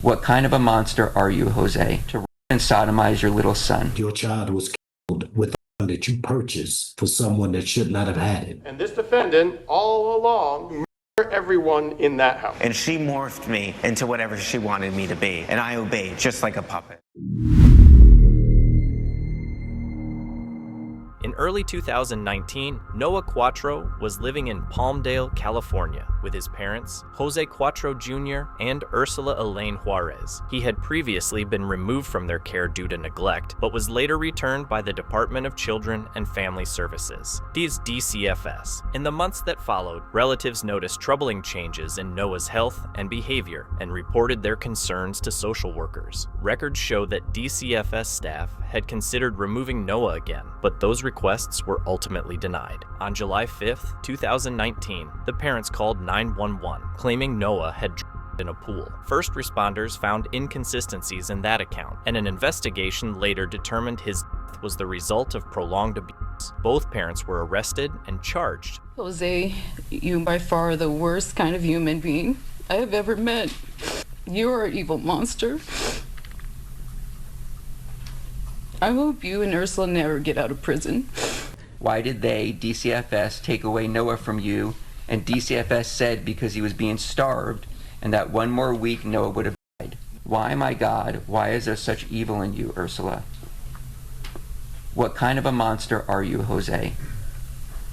What kind of a monster are you, Jose, to rape and sodomize your little son? Your child was killed with a gun that you purchased for someone that should not have had it. And this defendant, all along, murdered everyone in that house. And she morphed me into whatever she wanted me to be, and I obeyed just like a puppet. In early 2019, Noah Cuatro was living in Palmdale, California, with his parents, Jose Cuatro Jr. and Ursula Elaine Juarez. He had previously been removed from their care due to neglect, but was later returned by the Department of Children and Family Services, DCFS. In the months that followed, relatives noticed troubling changes in Noah's health and behavior and reported their concerns to social workers. Records show that DCFS staff had considered removing Noah again, but those requests were ultimately denied. On July 5th, 2019, the parents called 911, claiming Noah had drowned in a pool. First responders found inconsistencies in that account, and an investigation later determined his death was the result of prolonged abuse. Both parents were arrested and charged. Jose, you by far are the worst kind of human being I have ever met. You are an evil monster. I hope you and Ursula never get out of prison. Why did they, DCFS, take away Noah from you? And DCFS said because he was being starved, and that one more week Noah would have died. Why, my God, why is there such evil in you, Ursula? What kind of a monster are you, Jose,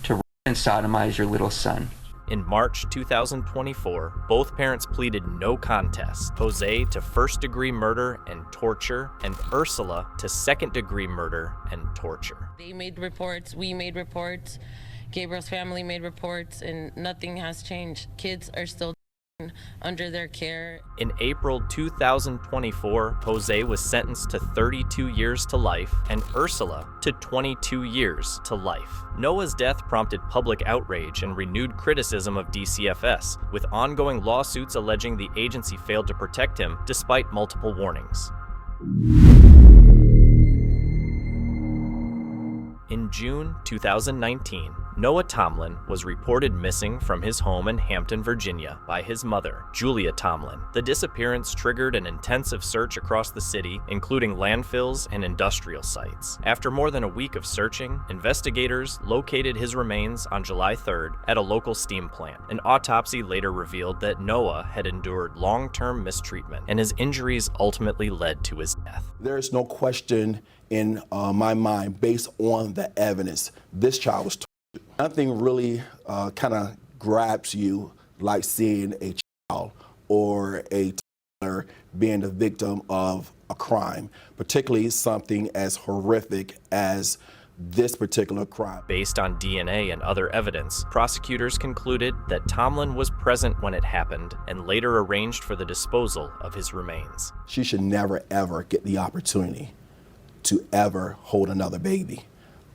to rape and sodomize your little son? In March 2024, both parents pleaded no contest, Jose to first-degree murder and torture, and Ursula to second-degree murder and torture. They made reports, we made reports, Gabriel's family made reports, and nothing has changed. Kids are still under their care. In April 2024, Jose was sentenced to 32 years to life and Ursula to 22 years to life. Noah's death prompted public outrage and renewed criticism of DCFS, with ongoing lawsuits alleging the agency failed to protect him despite multiple warnings. In June 2019, Noah Tomlin was reported missing from his home in Hampton, Virginia by his mother, Julia Tomlin. The disappearance triggered an intensive search across the city, including landfills and industrial sites. After more than a week of searching, investigators located his remains on July 3rd at a local steam plant. An autopsy later revealed that Noah had endured long-term mistreatment, and his injuries ultimately led to his death. There is no question in my mind, based on the evidence, this child was tortured. Nothing really kind of grabs you like seeing a child or a toddler being the victim of a crime, particularly something as horrific as this particular crime. Based on DNA and other evidence, prosecutors concluded that Tomlin was present when it happened and later arranged for the disposal of his remains. She should never, ever get the opportunity to ever hold another baby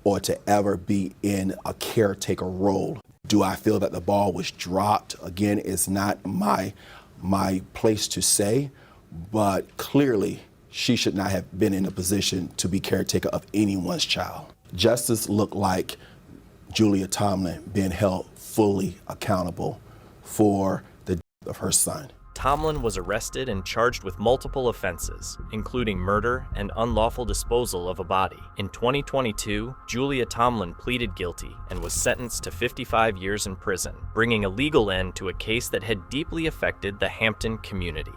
or to ever be in a caretaker role. Do I feel that the ball was dropped? Again, it's not my place to say, but clearly she should not have been in a position to be caretaker of anyone's child. Justice looked like Julia Tomlin being held fully accountable for the death of her son. Tomlin was arrested and charged with multiple offenses, including murder and unlawful disposal of a body. In 2022, Julia Tomlin pleaded guilty and was sentenced to 55 years in prison, bringing a legal end to a case that had deeply affected the Hampton community.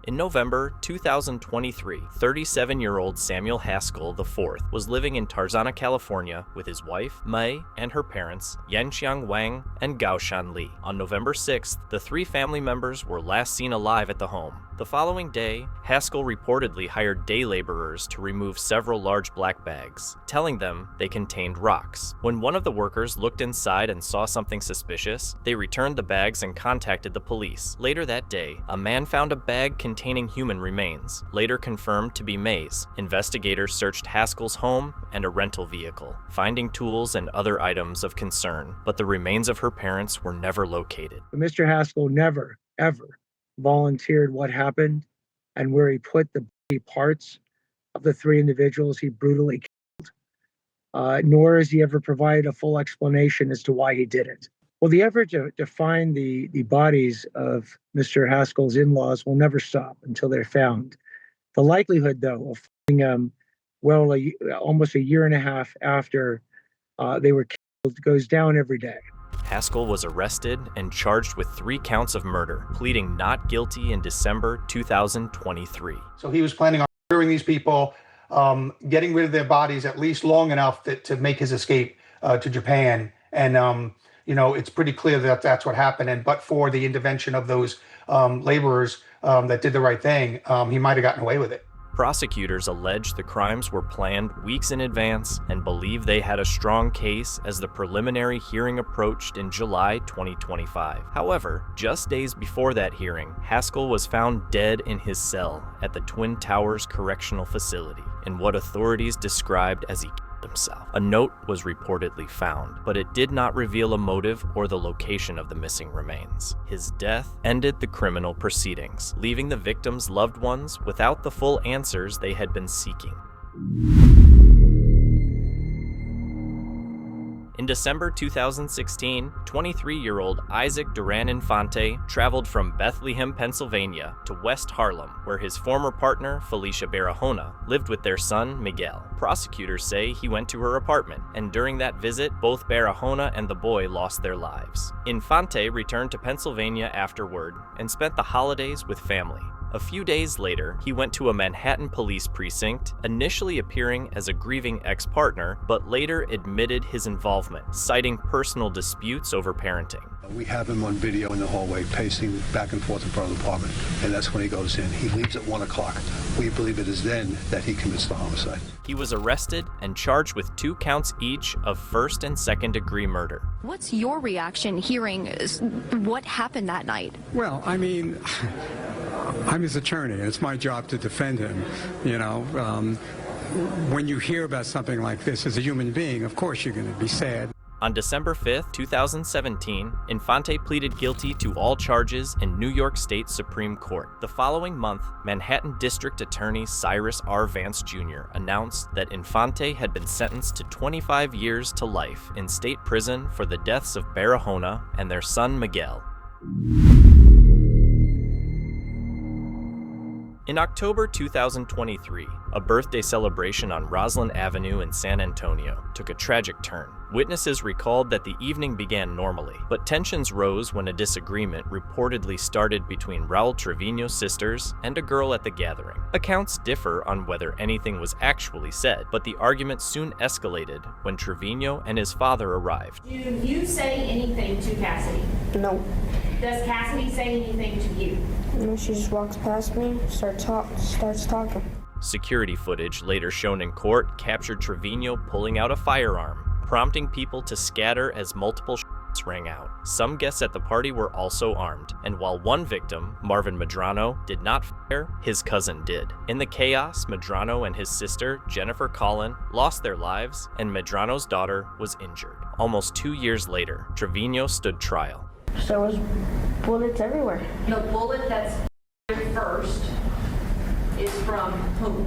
In November 2023, 37-year-old Samuel Haskell IV was living in Tarzana, California with his wife, May, and her parents, Yanxiang Wang and Gaoshan Li. On November 6th, the three family members were last seen alive at the home. The following day, Haskell reportedly hired day laborers to remove several large black bags, telling them they contained rocks. When one of the workers looked inside and saw something suspicious, they returned the bags and contacted the police. Later that day, a man found a bag containing human remains, later confirmed to be May's. Investigators searched Haskell's home and a rental vehicle, finding tools and other items of concern, but the remains of her parents were never located. Mr. Haskell never, ever volunteered what happened and where he put the body parts of the three individuals he brutally killed, nor has he ever provided a full explanation as to why he did it. Well, the effort to find the bodies of Mr. Haskell's in-laws will never stop until they're found. The likelihood, though, of finding almost a year and a half after they were killed goes down every day. Haskell was arrested and charged with 3 counts of murder, pleading not guilty in December 2023. So he was planning on murdering these people, getting rid of their bodies at least long enough to make his escape to Japan. And, it's pretty clear that that's what happened. But for the intervention of those laborers that did the right thing, he might have gotten away with it. Prosecutors allege the crimes were planned weeks in advance and believe they had a strong case as the preliminary hearing approached in July 2025. However, just days before that hearing, Haskell was found dead in his cell at the Twin Towers Correctional Facility in what authorities described as he killed himself. A note was reportedly found, but it did not reveal a motive or the location of the missing remains. His death ended the criminal proceedings, leaving the victims' loved ones without the full answers they had been seeking. In December 2016, 23-year-old Isaac Infante traveled from Bethlehem, Pennsylvania to West Harlem, where his former partner, Felicia Barahona, lived with their son, Miguel. Prosecutors say he went to her apartment, and during that visit, both Barahona and the boy lost their lives. Infante returned to Pennsylvania afterward and spent the holidays with family. A few days later, he went to a Manhattan police precinct, initially appearing as a grieving ex-partner, but later admitted his involvement, citing personal disputes over parenting. We have him on video in the hallway, pacing back and forth in front of the apartment, and that's when he goes in. He leaves at 1 o'clock. We believe it is then that he commits the homicide. He was arrested and charged with 2 counts each of first and second degree murder. What's your reaction hearing what happened that night? Well, I mean, I'm his attorney, and it's my job to defend him. When you hear about something like this as a human being, of course you're going to be sad. On December 5, 2017, Infante pleaded guilty to all charges in New York State Supreme Court. The following month, Manhattan District Attorney Cyrus R. Vance Jr. announced that Infante had been sentenced to 25 years to life in state prison for the deaths of Barahona and their son Miguel. In October 2023, a birthday celebration on Roslyn Avenue in San Antonio took a tragic turn. Witnesses recalled that the evening began normally, but tensions rose when a disagreement reportedly started between Raul Trevino's sisters and a girl at the gathering. Accounts differ on whether anything was actually said, but the argument soon escalated when Trevino and his father arrived. Do you say anything to Cassidy? No. Does Cassidy say anything to you? No, she just walks past me, starts talking. Security footage later shown in court captured Trevino pulling out a firearm, prompting people to scatter as multiple shots rang out. Some guests at the party were also armed, and while one victim, Marvin Medrano, did not fire, his cousin did. In the chaos, Medrano and his sister, Jennifer Collin, lost their lives, and Medrano's daughter was injured. Almost 2 years later, Trevino stood trial. There was bullets everywhere. The bullet that's first is from who?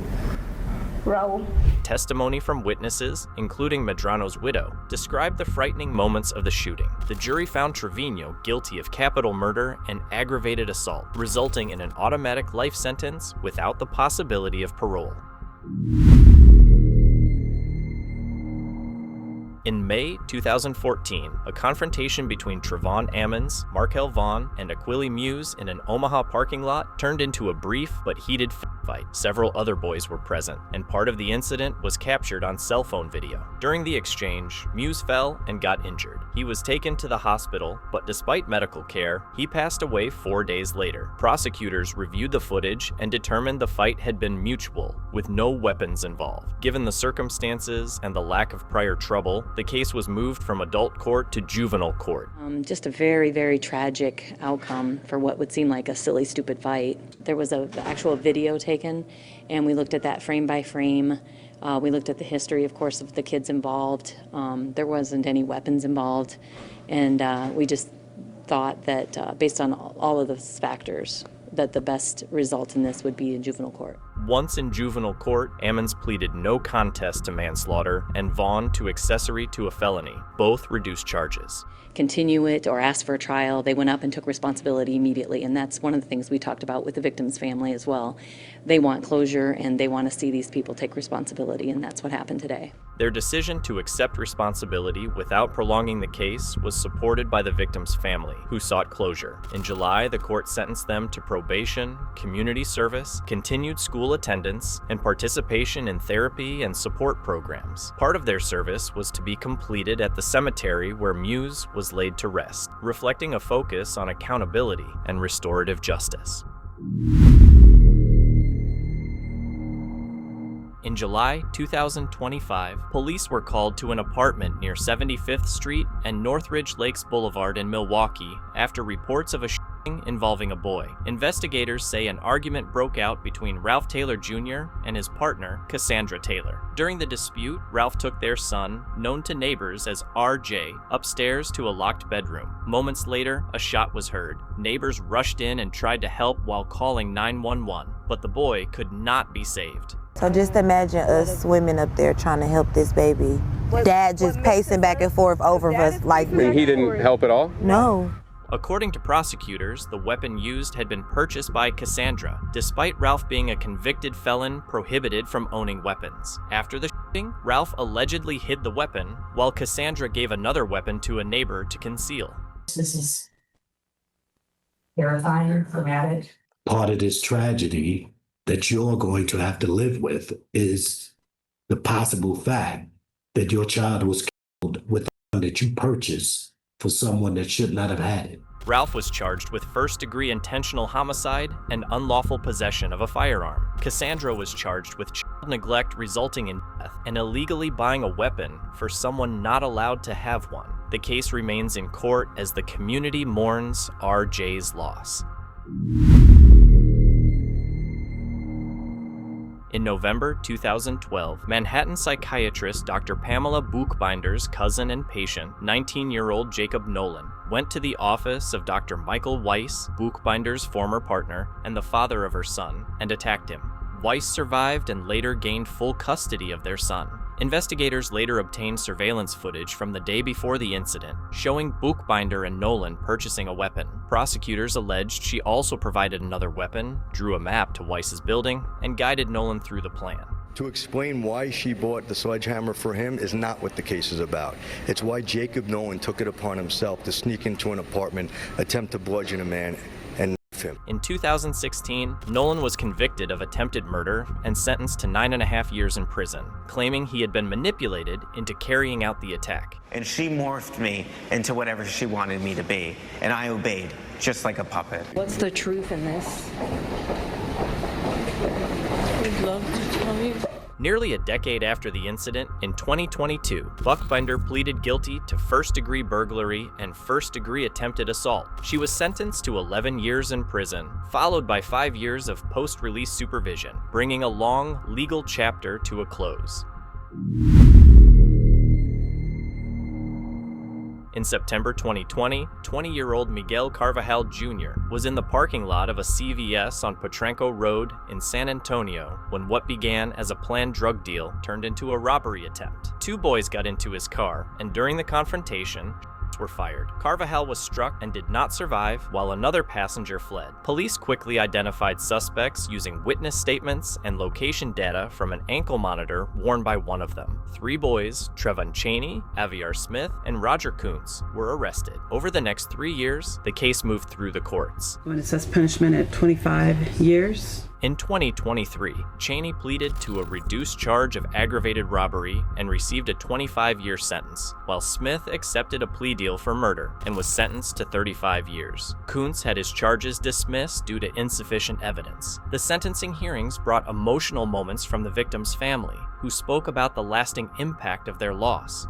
Raul. Testimony from witnesses, including Medrano's widow, described the frightening moments of the shooting. The jury found Trevino guilty of capital murder and aggravated assault, resulting in an automatic life sentence without the possibility of parole. In May 2014, a confrontation between Trevon Ammons, Markel Vaughn, and Aquille Muse in an Omaha parking lot turned into a brief but heated fight. Several other boys were present, and part of the incident was captured on cell phone video. During the exchange, Muse fell and got injured. He was taken to the hospital, but despite medical care, he passed away 4 days later. Prosecutors reviewed the footage and determined the fight had been mutual, with no weapons involved. Given the circumstances and the lack of prior trouble, the case was moved from adult court to juvenile court. Just a very, very tragic outcome for what would seem like a silly, stupid fight. There was an actual video taken, and we looked at that frame by frame. We looked at the history, of course, of the kids involved. There wasn't any weapons involved, and we just thought that based on all of those factors, that the best result in this would be in juvenile court. Once in juvenile court, Ammons pleaded no contest to manslaughter and Vaughn to accessory to a felony, both reduced charges. Continue it or ask for a trial. They went up and took responsibility immediately, and that's one of the things we talked about with the victim's family as well. They want closure and they want to see these people take responsibility, and that's what happened today. Their decision to accept responsibility without prolonging the case was supported by the victim's family, who sought closure. In July, the court sentenced them to probation, community service, continued school attendance, and participation in therapy and support programs. Part of their service was to be completed at the cemetery where Muse was laid to rest, reflecting a focus on accountability and restorative justice. In July 2025, police were called to an apartment near 75th Street and Northridge Lakes Boulevard in Milwaukee after reports of a shooting involving a boy. Investigators say an argument broke out between Ralph Taylor Jr. and his partner, Cassandra Taylor. During the dispute, Ralph took their son, known to neighbors as RJ, upstairs to a locked bedroom. Moments later, a shot was heard. Neighbors rushed in and tried to help while calling 911, but the boy could not be saved. So just imagine us women up there trying to help this baby. Dad just pacing back and forth over us like... And he didn't help at all? No. According to prosecutors, the weapon used had been purchased by Cassandra, despite Ralph being a convicted felon prohibited from owning weapons. After the shooting, Ralph allegedly hid the weapon, while Cassandra gave another weapon to a neighbor to conceal. This is terrifying, traumatic. Part of this tragedy that you're going to have to live with is the possible fact that your child was killed with a gun that you purchased for someone that should not have had it. Ralph was charged with first-degree intentional homicide and unlawful possession of a firearm. Cassandra was charged with child neglect resulting in death and illegally buying a weapon for someone not allowed to have one. The case remains in court as the community mourns RJ's loss. In November 2012, Manhattan psychiatrist Dr. Pamela Buchbinder's cousin and patient, 19-year-old Jacob Nolan, went to the office of Dr. Michael Weiss, Buchbinder's former partner and the father of her son, and attacked him. Weiss survived and later gained full custody of their son. Investigators later obtained surveillance footage from the day before the incident, showing Buchbinder and Nolan purchasing a weapon. Prosecutors alleged she also provided another weapon, drew a map to Weiss's building, and guided Nolan through the plan. To explain why she bought the sledgehammer for him is not what the case is about. It's why Jacob Nolan took it upon himself to sneak into an apartment, attempt to bludgeon a man, and him. In 2016, Nolan was convicted of attempted murder and sentenced to 9.5 years in prison, claiming he had been manipulated into carrying out the attack. And she morphed me into whatever she wanted me to be, and I obeyed, just like a puppet. What's the truth in this? I'd love to tell you. Nearly a decade after the incident, in 2022, Buchbinder pleaded guilty to first-degree burglary and first-degree attempted assault. She was sentenced to 11 years in prison, followed by 5 years of post-release supervision, bringing a long legal chapter to a close. In September 2020, 20-year-old Miguel Carvajal Jr. was in the parking lot of a CVS on Potranco Road in San Antonio when what began as a planned drug deal turned into a robbery attempt. 2 boys got into his car, and during the confrontation, were fired. Carvajal was struck and did not survive, while another passenger fled. Police quickly identified suspects using witness statements and location data from an ankle monitor worn by one of them. 3 boys, Trevon Chaney, Aviar Smith, and Roger Kuntz, were arrested. Over the next 3 years, the case moved through the courts. When it says punishment at 25 years. In 2023, Chaney pleaded to a reduced charge of aggravated robbery and received a 25-year sentence, while Smith accepted a plea deal for murder and was sentenced to 35 years. Kuntz had his charges dismissed due to insufficient evidence. The sentencing hearings brought emotional moments from the victim's family, who spoke about the lasting impact of their loss.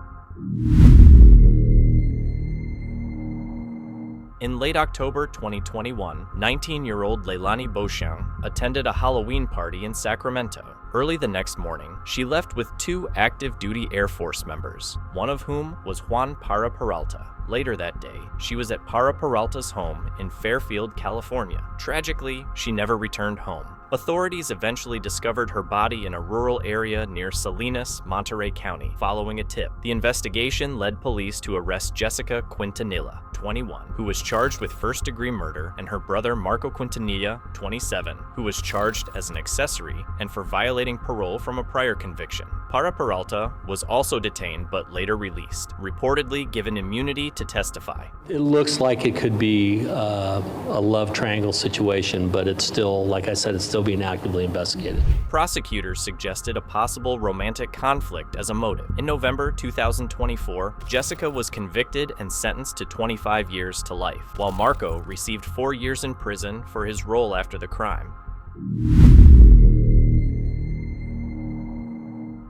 In late October 2021, 19-year-old Leilani Beauchamp attended a Halloween party in Sacramento. Early the next morning, she left with 2 active-duty Air Force members, one of whom was Juan Parra Peralta. Later that day, she was at Parra Peralta's home in Fairfield, California. Tragically, she never returned home. Authorities eventually discovered her body in a rural area near Salinas, Monterey County. Following a tip, the investigation led police to arrest Jessica Quintanilla, 21, who was charged with first-degree murder, and her brother Marco Quintanilla, 27, who was charged as an accessory and for violating parole from a prior conviction. Para Peralta was also detained but later released, reportedly given immunity to testify. It looks like it could be a love triangle situation, but it's still, like I said, it's still being actively investigated. Prosecutors suggested a possible romantic conflict as a motive. In November 2024, Jessica was convicted and sentenced to 25 years to life, while Marco received 4 years in prison for his role after the crime.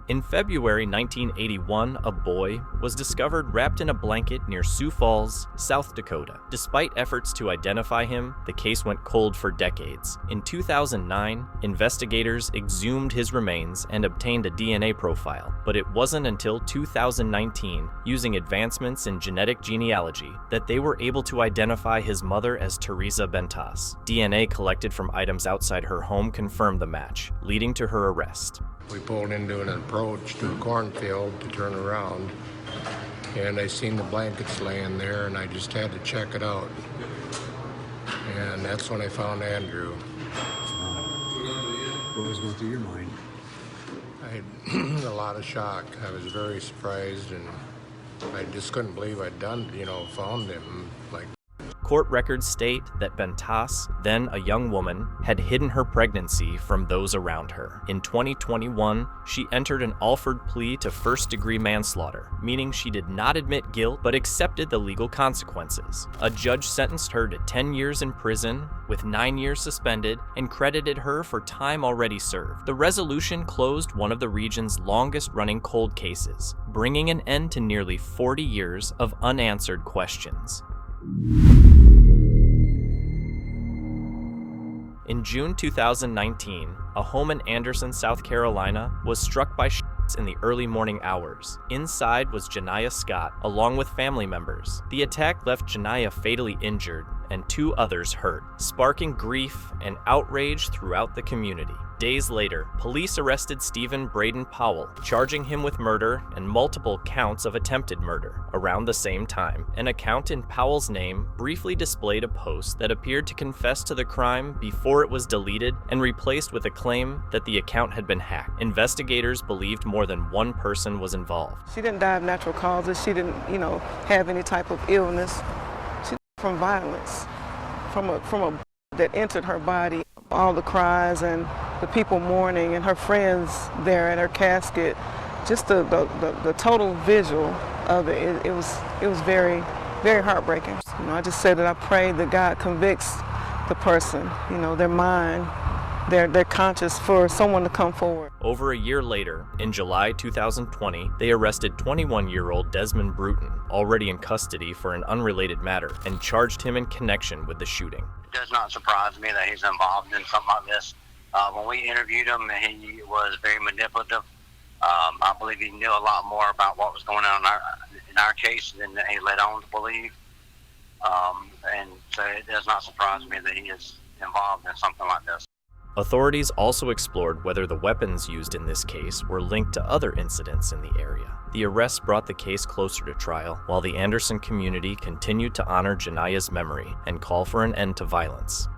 In February 1981, a boy was discovered wrapped in a blanket near Sioux Falls, South Dakota. Despite efforts to identify him, the case went cold for decades. In 2009, investigators exhumed his remains and obtained a DNA profile, but it wasn't until 2019, using advancements in genetic genealogy, that they were able to identify his mother as Theresa Bentaas. DNA collected from items outside her home confirmed the match, leading to her arrest. We pulled into an approach to a cornfield to turn around, and I seen the blankets laying there, and I just had to check it out. And that's when I found Andrew. What was going through your mind? I had a lot of shock. I was very surprised, and I just couldn't believe I'd found him. Court records state that Bentaas, then a young woman, had hidden her pregnancy from those around her. In 2021, she entered an Alford plea to first-degree manslaughter, meaning she did not admit guilt but accepted the legal consequences. A judge sentenced her to 10 years in prison, with 9 years suspended, and credited her for time already served. The resolution closed one of the region's longest-running cold cases, bringing an end to nearly 40 years of unanswered questions. In June 2019, a home in Anderson, South Carolina, was struck by shots in the early morning hours. Inside was Janiah Scott, along with family members. The attack left Janiah fatally injured and 2 others hurt, sparking grief and outrage throughout the community. Days later, police arrested Stephen Braden Powell, charging him with murder and multiple counts of attempted murder. Around the same time, an account in Powell's name briefly displayed a post that appeared to confess to the crime before it was deleted and replaced with a claim that the account had been hacked. Investigators believed more than one person was involved. She didn't die of natural causes. She didn't, have any type of illness. She died from violence, from a that entered her body. All the cries and the people mourning and her friends there at her casket, just the total visual of it, it was very, very heartbreaking. I just say that I pray that God convicts the person, their mind, their conscience, for someone to come forward. Over a year later, in July 2020, they arrested 21-year-old Desmond Bruton, already in custody for an unrelated matter, and charged him in connection with the shooting. It does not surprise me that he's involved in something like this. When we interviewed him, he was very manipulative. I believe he knew a lot more about what was going on in our case than he led on to believe. And so it does not surprise me that he is involved in something like this. Authorities also explored whether the weapons used in this case were linked to other incidents in the area. The arrest brought the case closer to trial, while the Anderson community continued to honor Janiah's memory and call for an end to violence.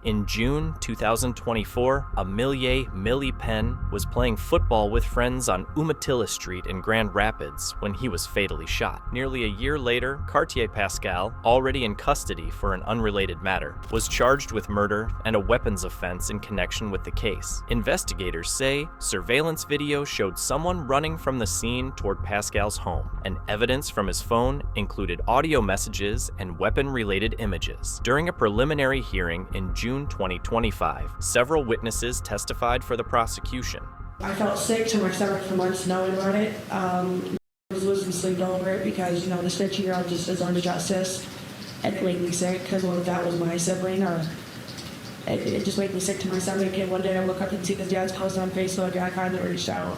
In June 2024, Amillier Penn was playing football with friends on Umatilla Street in Grand Rapids when he was fatally shot. Nearly a year later, Cartier Pascal, already in custody for an unrelated matter, was charged with murder and a weapons offense in connection with the case. Investigators say surveillance video showed someone running from the scene toward Pascal's home, and evidence from his phone included audio messages and weapon-related images. During a preliminary hearing in June 2025, several witnesses testified for the prosecution. I felt sick to my stomach for months knowing about it. I was losing sleep over it because, the 13-year-old just deserved justice and it made me sick because what if that was my sibling, or it just made me sick to my stomach. And one day I woke up and see his dad's post on Facebook and I kind of reached out.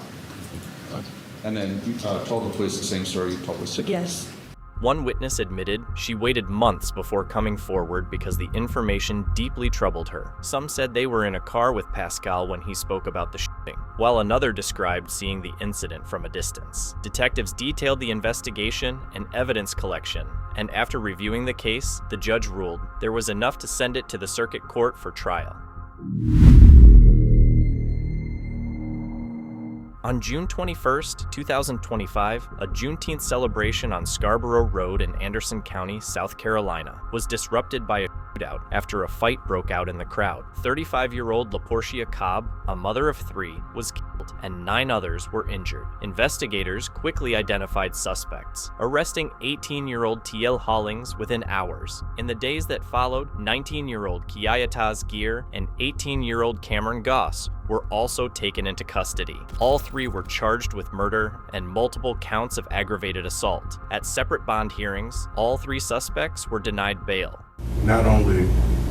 And then you told the police the same story you told us? Yes. One witness admitted she waited months before coming forward because the information deeply troubled her. Some said they were in a car with Pascal when he spoke about the shooting, while another described seeing the incident from a distance. Detectives detailed the investigation and evidence collection, and after reviewing the case, the judge ruled there was enough to send it to the circuit court for trial. On June 21, 2025, a Juneteenth celebration on Scarborough Road in Anderson County, South Carolina, was disrupted by a shootout after a fight broke out in the crowd. 35-year-old Laporshia Cobb, a mother of 3, was killed and 9 others were injured. Investigators quickly identified suspects, arresting 18-year-old T.L. Hollings within hours. In the days that followed, 19-year-old Kiayataz Gear and 18-year-old Cameron Goss were also taken into custody. All 3 were charged with murder and multiple counts of aggravated assault. At separate bond hearings, all 3 suspects were denied bail. Not only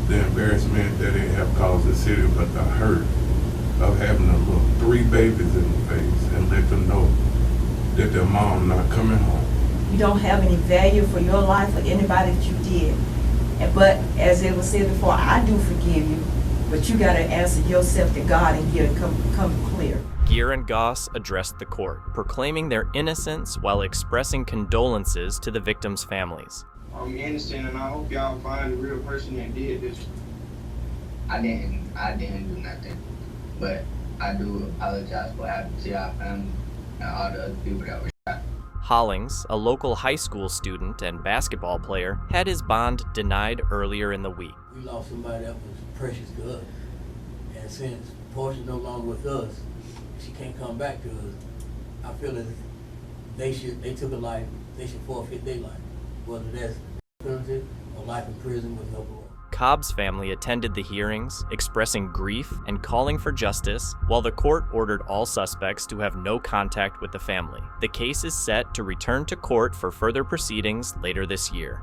the embarrassment that it have caused the city, but the hurt of having to look 3 babies in the face and let them know that their mom not coming home. You don't have any value for your life or anybody that you did. But as it was said before, I do forgive you, but you got to answer yourself to God and get it come clear. Gear and Goss addressed the court, proclaiming their innocence while expressing condolences to the victims' families. I'm innocent, and I hope y'all find the real person that did this. I didn't do nothing, but I do apologize for what happened to our family and all the other people that were shot. Hollings, a local high school student and basketball player, had his bond denied earlier in the week. We lost somebody that was precious to us, and since Portia's no longer with us, she can't come back to us. I feel that they took a life, they should forfeit their life, whether that's penalty or life in prison with no parole. Cobb's family attended the hearings, expressing grief and calling for justice, while the court ordered all suspects to have no contact with the family. The case is set to return to court for further proceedings later this year.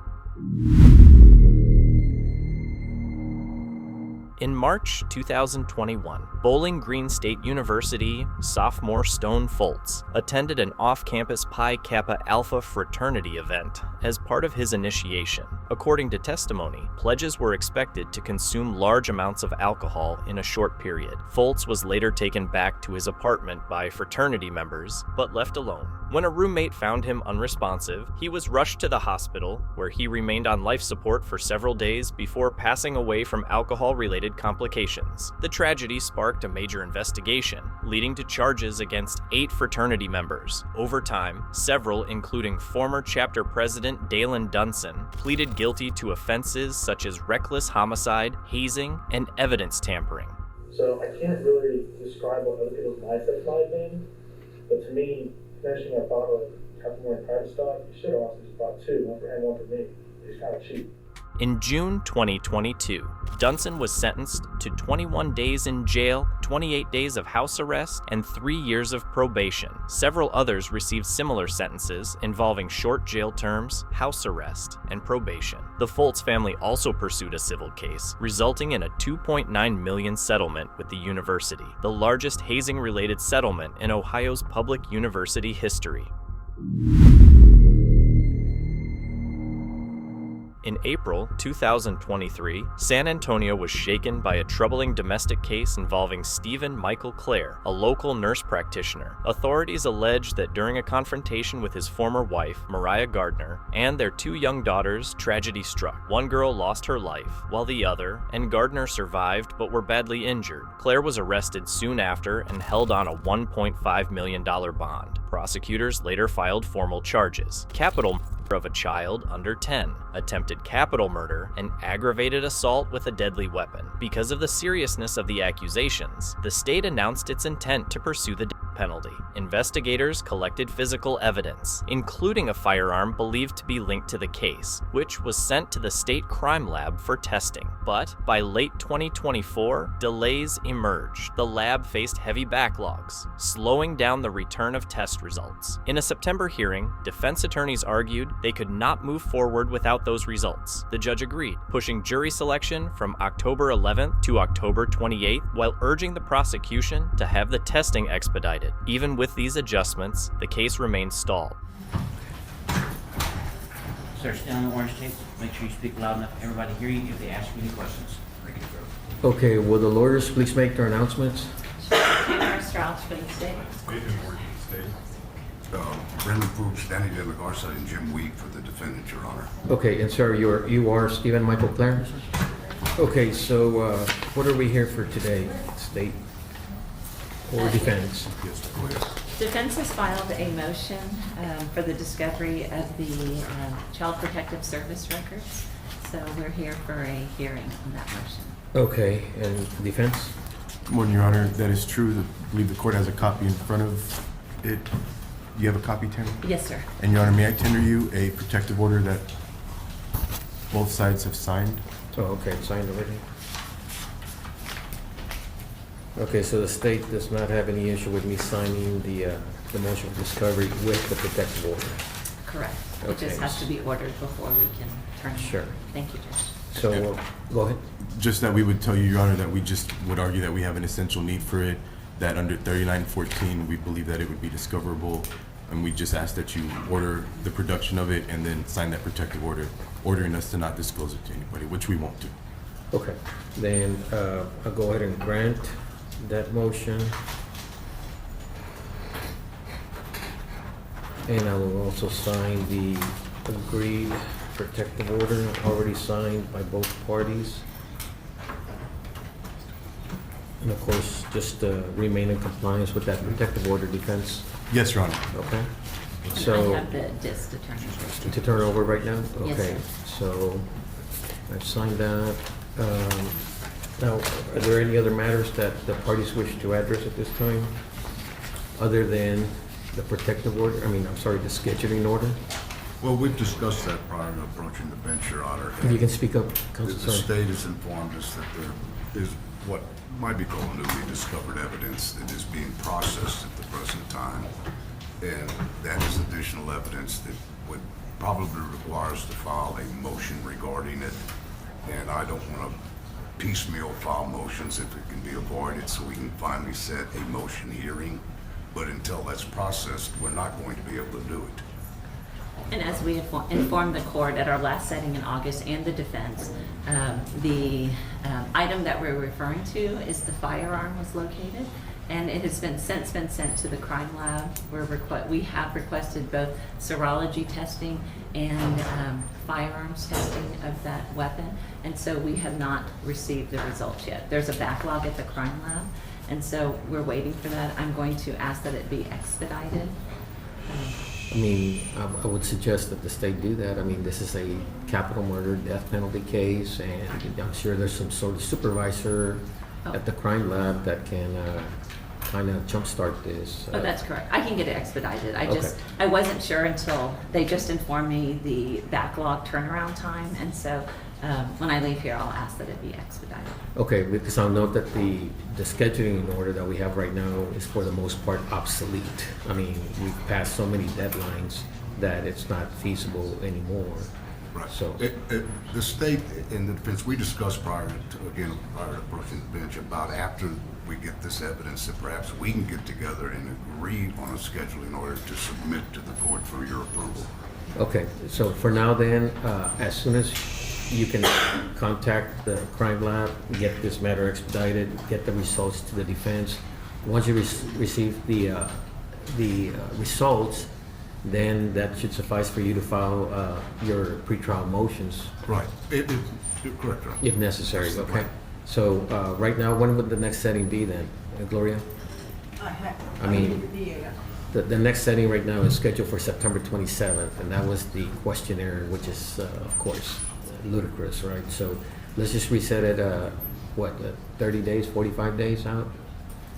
In March 2021, Bowling Green State University sophomore Stone Foltz attended an off-campus Pi Kappa Alpha fraternity event as part of his initiation. According to testimony, pledges were expected to consume large amounts of alcohol in a short period. Foltz was later taken back to his apartment by fraternity members, but left alone. When a roommate found him unresponsive, he was rushed to the hospital, where he remained on life support for several days before passing away from alcohol-related complications. The tragedy sparked a major investigation, leading to charges against 8 fraternity members. Over time, several, including former chapter president Dylann Roof, pleaded guilty to offenses such as reckless homicide, hazing, and evidence tampering. So I can't really describe what other people's mindsets might have been, but to me, finishing a bottle of California private stock, you should have also just bought 2, one for him, one for me. It's kind of cheap. In June 2022, Dunson was sentenced to 21 days in jail, 28 days of house arrest, and 3 years of probation. Several others received similar sentences involving short jail terms, house arrest, and probation. The Foltz family also pursued a civil case, resulting in a $2.9 million settlement with the university, the largest hazing-related settlement in Ohio's public university history. In April 2023, San Antonio was shaken by a troubling domestic case involving Stephen Michael Clare, a local nurse practitioner. Authorities allege that during a confrontation with his former wife, Mariah Gardner, and their 2 young daughters, tragedy struck. One girl lost her life, while the other and Gardner survived but were badly injured. Clare was arrested soon after and held on a $1.5 million bond. Prosecutors later filed formal charges: capital murder of a child under 10, attempted capital murder, and aggravated assault with a deadly weapon. Because of the seriousness of the accusations, the state announced its intent to pursue the death penalty. Investigators collected physical evidence, including a firearm believed to be linked to the case, which was sent to the state crime lab for testing. But by late 2024, delays emerged. The lab faced heavy backlogs, slowing down the return of test results. In a September hearing, defense attorneys argued they could not move forward without those results. The judge agreed, pushing jury selection from October 11th to October 28th, while urging the prosecution to have the testing expedited. Even with these adjustments, the case remained stalled. Start staying on the orange tape. Make sure you speak loud enough for everybody to hear you if they ask you any questions. Okay, will the lawyers please make their announcements? Taylor Strauss for the state. Brendan Fuchs, Danny De La Garza, and Jim Weed for the defendant, Your Honor. Okay, and sir, you are Stephen Michael Clare? Okay, so what are we here for today? State or defense? Defense has filed a motion for the discovery of the Child Protective Service records. So we're here for a hearing on that motion. Okay, and defense? Good morning, Your Honor. That is true. I believe the court has a copy in front of it. You have a copy, Tammy? Yes, sir. And Your Honor, may I tender you a protective order that both sides have signed? Oh, okay, signed already. Okay, so the state does not have any issue with me signing the motion of discovery with the protective order? Correct. It Okay. just has to be ordered before we can turn it. Sure. Thank you, Judge. So, go ahead. Just that we would tell you, Your Honor, that we just would argue that we have an essential need for it, that under 3914, we believe that it would be discoverable, and we just ask that you order the production of it and then sign that protective order, ordering us to not disclose it to anybody, which we won't do. Okay, then I'll go ahead and grant that motion. And I will also sign the agreed protective order, already signed by both parties. And of course, just remain in compliance with that protective order, defense. Yes, Your Honor. Okay. And So, I have the disc to turn it. to turn over right now? Yes, Okay, sir. so I've signed that. Now, are there any other matters that the parties wish to address at this time? Other than the protective order, the scheduling order? Well, we've discussed that prior to approaching the bench, Your Honor. If you can speak up, Counsel. The state has informed us that there is what might be called newly discovered evidence that is being processed at the present time. And that is additional evidence that would probably require us to file a motion regarding it. And I don't want to piecemeal file motions if it can be avoided so we can finally set a motion hearing. But until that's processed, we're not going to be able to do it. And as we informed the court at our last setting in August and the defense, the item that we're referring to is the firearm was located, and it has been since been sent to the crime lab. We have requested both serology testing and firearms testing of that weapon, and so we have not received the results yet. There's a backlog at the crime lab, and so we're waiting for that. I'm going to ask that it be expedited. I would suggest that the state do that. This is a capital murder death penalty case, and I'm sure there's some sort of supervisor at the crime lab that can kind of jumpstart this. Oh, that's correct. I can get it expedited. Okay. I wasn't sure until they just informed me the backlog turnaround time, and so when I leave here, I'll ask that it be expedited. Okay, because I'll note that the scheduling order that we have right now is for the most part obsolete. We've passed so many deadlines that it's not feasible anymore. Right. So the state in the defense, we discussed prior to approaching the bench about after we get this evidence that perhaps we can get together and agree on a scheduling order to submit to the court for your approval. Okay, so for now then, as soon as you can contact the crime lab, get this matter expedited, get the results to the defense. Once you receive the results, then that should suffice for you to file your pretrial motions. Right. Correct. Right. If necessary. That's Okay. right. So right now, when would the next setting be then, Gloria? The next setting right now is scheduled for September 27th, and that was the questionnaire, which is, of course, ludicrous, right? So let's just reset it, 30 days, 45 days out?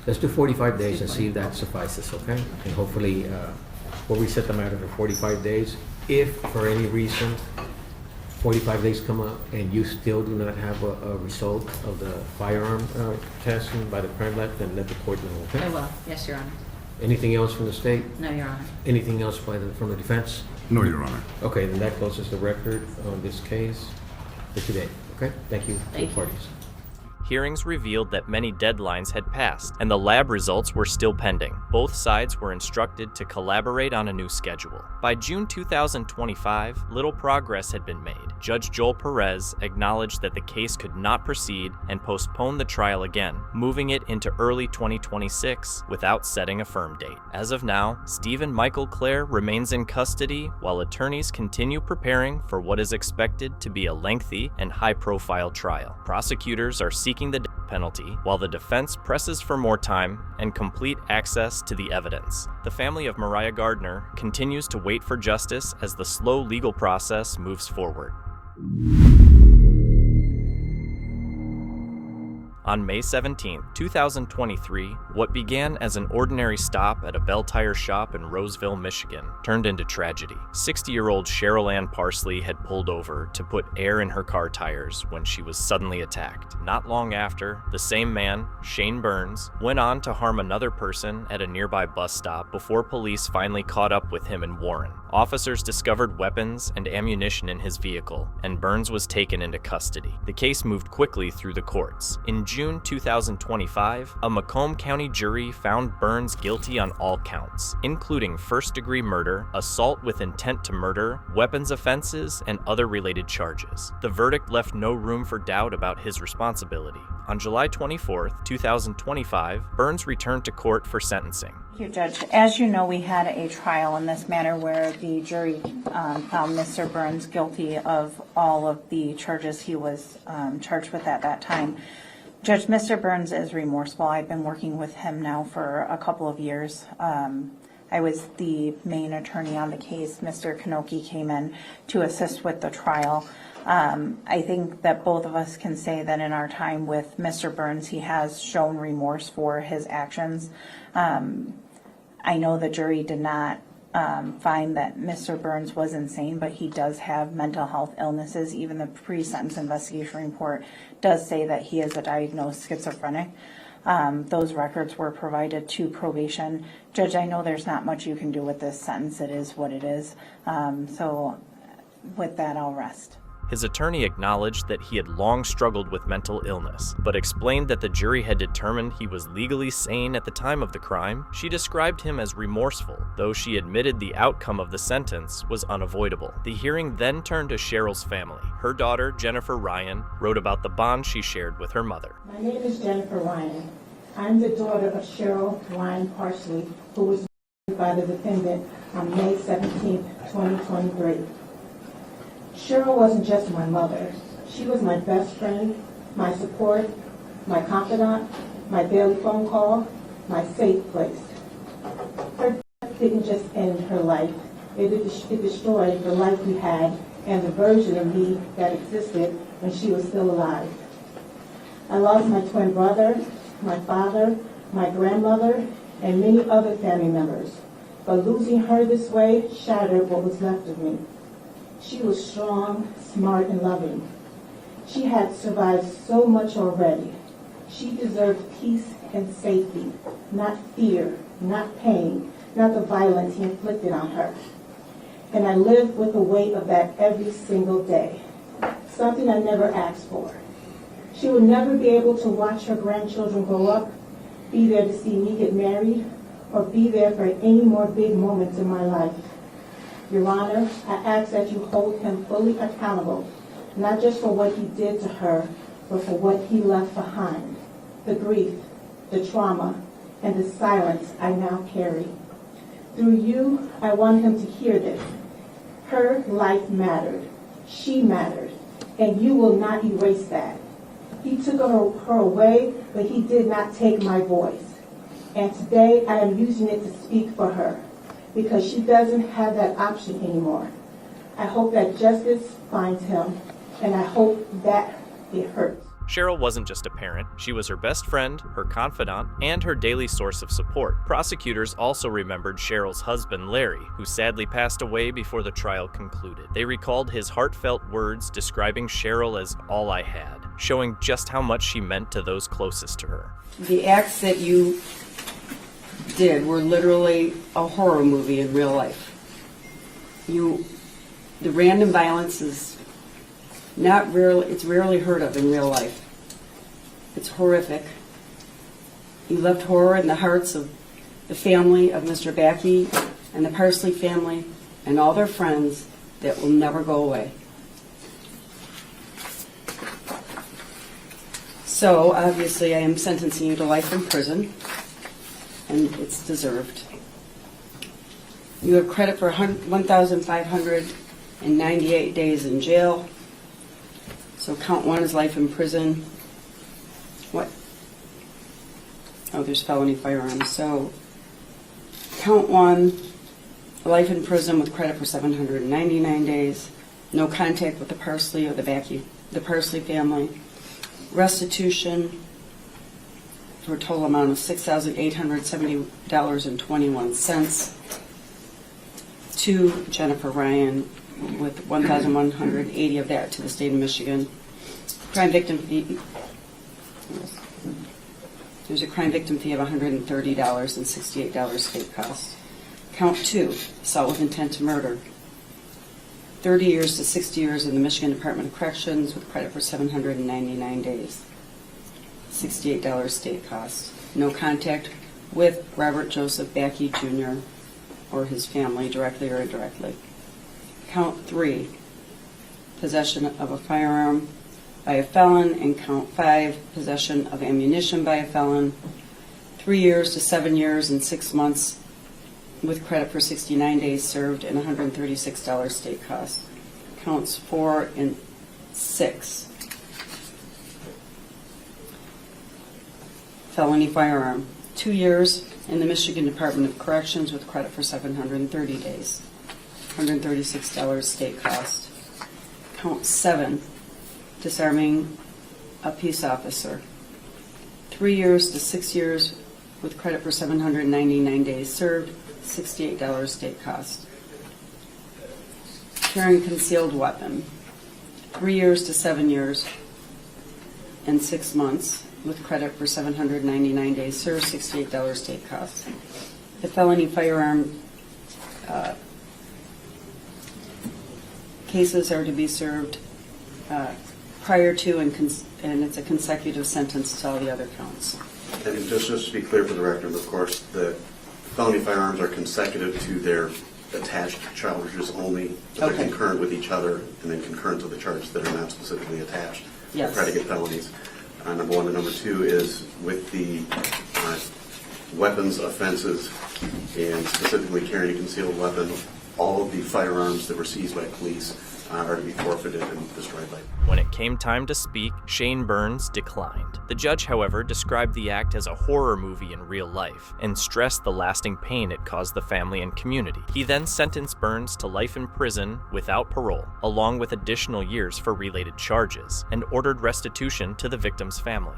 Let's do 45 days and see if that suffices, okay? And hopefully, we'll reset the matter for 45 days. If for any reason 45 days come up and you still do not have a result of the firearm testing by the crime lab, then let the court know, okay? I will. Yes, Your Honor. Anything else from the state? No, Your Honor. Anything else from the defense? No, Your Honor. Okay, then that closes the record on this case for today, okay? Thank you to the parties. hearings revealed that many deadlines had passed, and the lab results were still pending. Both sides were instructed to collaborate on a new schedule. By June 2025, little progress had been made. Judge Joel Perez acknowledged that the case could not proceed and postponed the trial again, moving it into early 2026 without setting a firm date. As of now, Stephen Michael Clare remains in custody while attorneys continue preparing for what is expected to be a lengthy and high-profile trial. Prosecutors are seeking the death penalty, while the defense presses for more time and complete access to the evidence. The family of Mariah Gardner continues to wait for justice as the slow legal process moves forward. On May 17, 2023, what began as an ordinary stop at a Bell Tire shop in Roseville, Michigan, turned into tragedy. 60-year-old Cheryl Ann Parsley had pulled over to put air in her car tires when she was suddenly attacked. Not long after, the same man, Shane Burns, went on to harm another person at a nearby bus stop before police finally caught up with him in Warren. Officers discovered weapons and ammunition in his vehicle, and Burns was taken into custody. The case moved quickly through the courts. In June 2025, a Macomb County jury found Burns guilty on all counts, including first-degree murder, assault with intent to murder, weapons offenses, and other related charges. The verdict left no room for doubt about his responsibility. On July 24, 2025, Burns returned to court for sentencing. Thank you, Judge. As you know, we had a trial in this matter where the jury found Mr. Burns guilty of all of the charges he was charged with at that time. Judge, Mr. Burns is remorseful. I've been working with him now for a couple of years. I was the main attorney on the case. Mr. Kanoki came in to assist with the trial. I think that both of us can say that in our time with Mr. Burns, he has shown remorse for his actions. I know the jury did not find that Mr. Burns was insane, but he does have mental health illnesses. Even the pre-sentence investigation report does say that he is a diagnosed schizophrenic. Those records were provided to probation. Judge, I know there's not much you can do with this sentence. It is what it is. So with that, I'll rest. His attorney acknowledged that he had long struggled with mental illness, but explained that the jury had determined he was legally sane at the time of the crime. She described him as remorseful, though she admitted the outcome of the sentence was unavoidable. The hearing then turned to Cheryl's family. Her daughter, Jennifer Ryan, wrote about the bond she shared with her mother. My name is Jennifer Ryan. I'm the daughter of Cheryl Ryan Parsley, who was murdered by the defendant on May 17, 2023. Cheryl wasn't just my mother. She was my best friend, my support, my confidant, my daily phone call, my safe place. Her death didn't just end her life. It destroyed the life we had and the version of me that existed when she was still alive. I lost my twin brother, my father, my grandmother, and many other family members. But losing her this way shattered what was left of me. She was strong, smart, and loving. She had survived so much already. She deserved peace and safety, not fear, not pain, not the violence he inflicted on her. And I lived with the weight of that every single day, something I never asked for. She would never be able to watch her grandchildren grow up, be there to see me get married, or be there for any more big moments in my life. Your Honor, I ask that you hold him fully accountable, not just for what he did to her, but for what he left behind, the grief, the trauma, and the silence I now carry. Through you, I want him to hear this. Her life mattered. She mattered. And you will not erase that. He took her away, but he did not take my voice. And today, I am using it to speak for her, because she doesn't have that option anymore. I hope that justice finds him, and I hope that it hurts. Cheryl wasn't just a parent, she was her best friend, her confidant, and her daily source of support. Prosecutors also remembered Cheryl's husband, Larry, who sadly passed away before the trial concluded. They recalled his heartfelt words describing Cheryl as all I had, showing just how much she meant to those closest to her. The acts that you did were literally a horror movie in real life. The random violence is it's rarely heard of in real life. It's horrific. You left horror in the hearts of the family of Mr. Backey and the Parsley family and all their friends that will never go away. So, obviously, I am sentencing you to life in prison, and it's deserved. You have credit for 1,598 days in jail. So count 1 is life in prison. What? Oh, there's felony firearms. So count 1, life in prison with credit for 799 days. No contact with the Parsley or the Parsley family. Restitution for a total amount of $6,870.21 to Jennifer Ryan, with 1,180 of that to the state of Michigan. Crime victim fee. There's a crime victim fee of $130 and $68 state costs. Count 2, assault with intent to murder. 30 years to 60 years in the Michigan Department of Corrections with credit for 799 days. $68 state costs. No contact with Robert Joseph Backey Jr. or his family, directly or indirectly. Count 3, possession of a firearm by a felon, and count 5, possession of ammunition by a felon. 3 years to 7 years and 6 months with credit for 69 days served and $136 state cost. Counts 4 and 6. Felony firearm. 2 years in the Michigan Department of Corrections with credit for 730 days. $136 state cost. Count 7, disarming a peace officer. 3 years to 6 years with credit for 799 days served, $68 state cost. Carrying concealed weapon. 3 years to 7 years and 6 months with credit for 799 days served, $68 state cost. The felony firearm cases are to be served prior to, and it's a consecutive sentence to all the other counts. And just to be clear for the record, of course, the felony firearms are consecutive to their attached charges only. They're concurrent with each other, and then concurrent to the charges that are not specifically attached. Yes. Predicate felonies. Number 1 and number 2 is with the weapons offenses, and specifically carrying a concealed weapon. All of the firearms that were seized by police are to be forfeited and destroyed by. When it came time to speak, Shane Burns declined. The judge, however, described the act as a horror movie in real life and stressed the lasting pain it caused the family and community. He then sentenced Burns to life in prison without parole, along with additional years for related charges, and ordered restitution to the victim's family.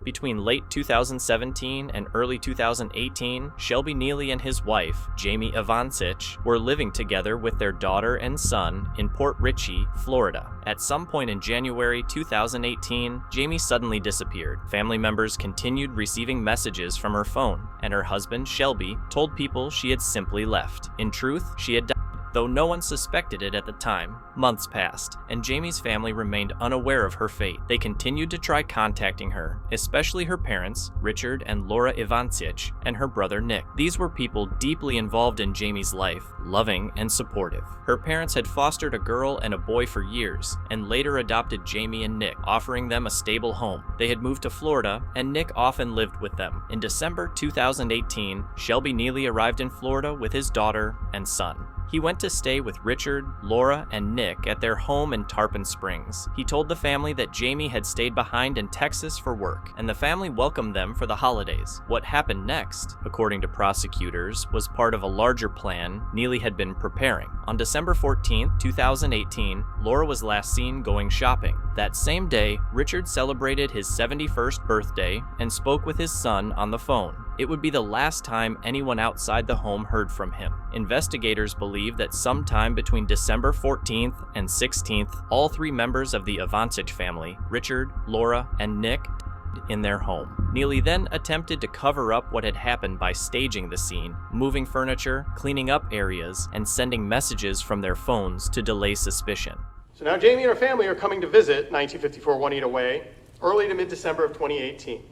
Between late 2017 and early 2018, Shelby Nealy and his wife, Jamie Avancich, were living together with their daughter and son in Port Richey, Florida. At some point in January 2018, Jamie suddenly disappeared. Family members continued receiving messages from her phone, and her husband, Shelby, told people she had simply left. In truth, she had died. Though no one suspected it at the time, months passed, and Jamie's family remained unaware of her fate. They continued to try contacting her, especially her parents, Richard and Laura Ivancich, and her brother Nick. These were people deeply involved in Jamie's life, loving and supportive. Her parents had fostered a girl and a boy for years, and later adopted Jamie and Nick, offering them a stable home. They had moved to Florida, and Nick often lived with them. In December 2018, Shelby Nealy arrived in Florida with his daughter and son. He went to stay with Richard, Laura, and Nick at their home in Tarpon Springs. He told the family that Jamie had stayed behind in Texas for work, and the family welcomed them for the holidays. What happened next, according to prosecutors, was part of a larger plan Nealy had been preparing. On December 14, 2018, Laura was last seen going shopping. That same day, Richard celebrated his 71st birthday and spoke with his son on the phone. It would be the last time anyone outside the home heard from him. Investigators believe that sometime between December 14th and 16th, all 3 members of the Avancich family, Richard, Laura, and Nick, died in their home. Nealy then attempted to cover up what had happened by staging the scene, moving furniture, cleaning up areas, and sending messages from their phones to delay suspicion. So now Jamie and her family are coming to visit 1954 Juanita Way early to mid-December of 2018.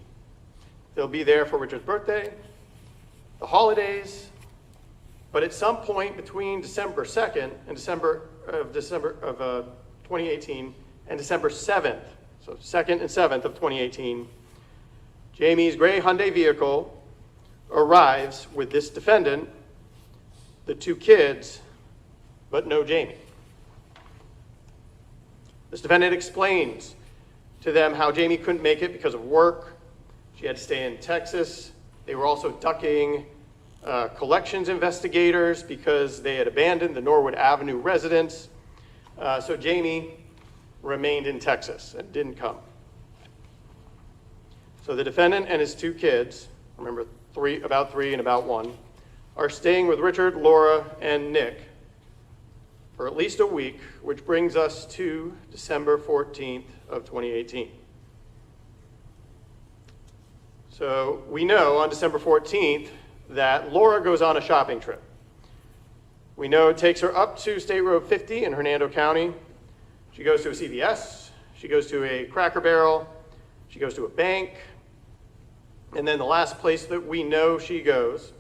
They'll be there for Richard's birthday, the holidays, but at some point between December 2nd and December of 2018 and December 7th, so 2nd and 7th of 2018, Jamie's gray Hyundai vehicle arrives with this defendant, the two kids, but no Jamie. This defendant explains to them how Jamie couldn't make it because of work. She had to stay in Texas. They were also ducking collections investigators because they had abandoned the Norwood Avenue residence. So Jamie remained in Texas and didn't come. So the defendant and his two kids, remember about three and about one, are staying with Richard, Laura, and Nick for at least a week, which brings us to December 14th of 2018. So we know on December 14th that Laura goes on a shopping trip. We know it takes her up to State Road 50 in Hernando County. She goes to a CVS, she goes to a Cracker Barrel, she goes to a bank, and then the last place that we know she goes